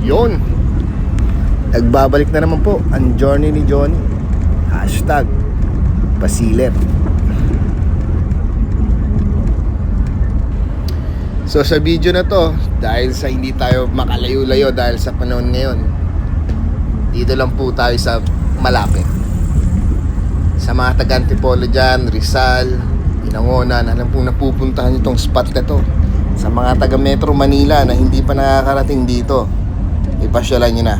Yon, nagbabalik na naman po ang journey ni Johnny. Hashtag Pasilet. So sa video na to, dahil sa hindi tayo makalayo-layo dahil sa panahon ngayon, dito lang po tayo sa malapit. Sa mga taga-Antipolo dyan, Rizal, Binangonan, alam pong napupuntahan itong spot na to. Sa mga taga Metro Manila na hindi pa nakakarating dito, ipasyalan nyo na.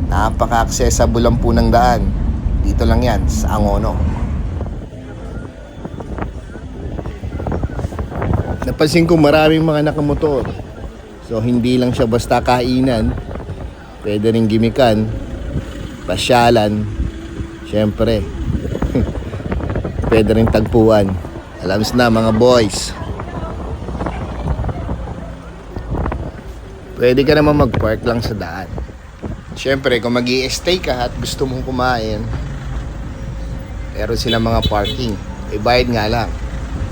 Napaka-accessible lang po ng daan. Dito lang yan, sa Angono. Napansin ko maraming mga nakamotor. So hindi lang siya basta kainan, pwede rin gimikan, pasyalan, syempre pwede rin tagpuan. Alams na mga boys. Pwede ka naman mag-park lang sa daan. Syempre kung mag-i-stay ka at gusto mong kumain, meron sila mga parking. Bayad nga lang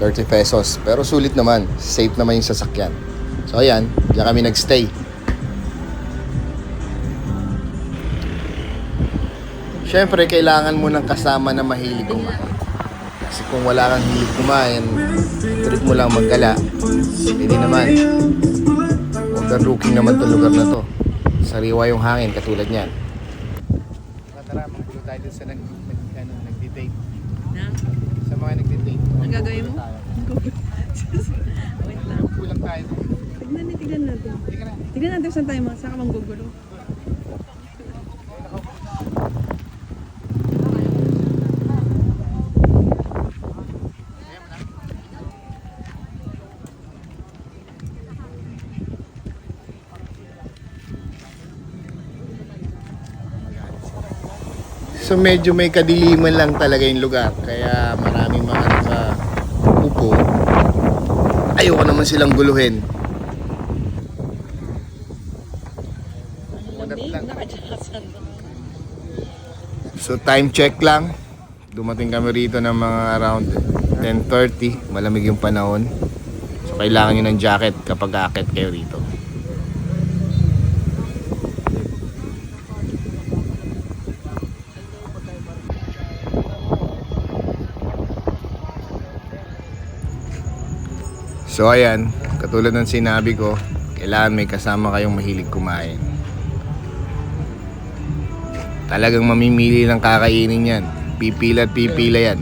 30 pesos. Pero sulit naman, safe naman yung sasakyan. So ayan, diyan kami nagstay. Syempre kailangan mo ng kasama na mahilig kumain. Kasi kung wala kang hilig kumain, trip mo lang maggala, hindi naman. Overlooking naman itong lugar na to. Sariwa yung hangin katulad niyan. Tara, magtuloy tayo dun sa nagdi-date. Sa mga nagdi-date. Ang gagawin mo? Wait lang. Kulang tayo. Tignan natin. Tignan natin saan tayo mga saka manggugulo. So medyo may kadiliman lang talaga yung lugar. Kaya maraming mga nakaupo. Ayoko naman silang guluhin. So time check lang. Dumating kami rito ng mga around 10:30. Malamig yung panahon. So kailangan nyo ng jacket kapag aakyat kayo rito. So ayan, katulad ng sinabi ko, kailangan may kasama kayong mahilig kumain. Talagang mamimili ng kakainin yan. Pipila at pipila yan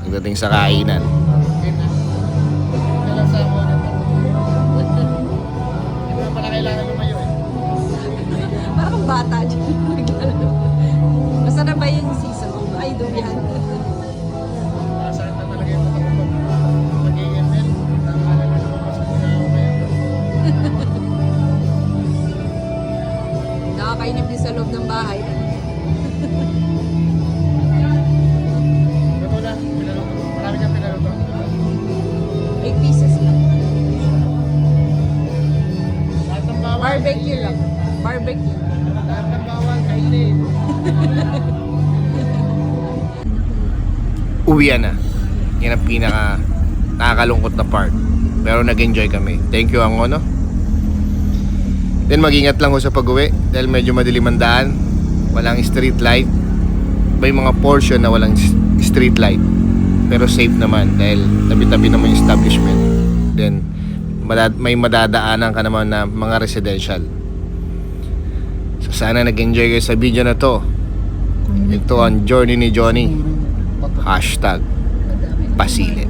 pagdating sa kainan. Parang bata dyan. Basta na ba yung season? Ay, duyan. Nakakainip din sa loob ng bahay. Marami kang pinaluto. 8 pieces lang. Barbecue lang. Barbecue. Lahat ng bawal, kainin. Uwian na. Yan ang pinaka nakakalungkot na part. Pero nag-enjoy kami. Thank you, Angono. Then mag-ingat lang ho sa pag-uwi dahil medyo madilim ang daan. Walang street light. May mga portion na walang street light. Pero safe naman dahil tabi-tabi naman yung establishment. Then may madadaanan ka naman na mga residential. So sana nag-enjoy kayo sa video na to. Ito ang journey ni Johnny. Hashtag Pasilet.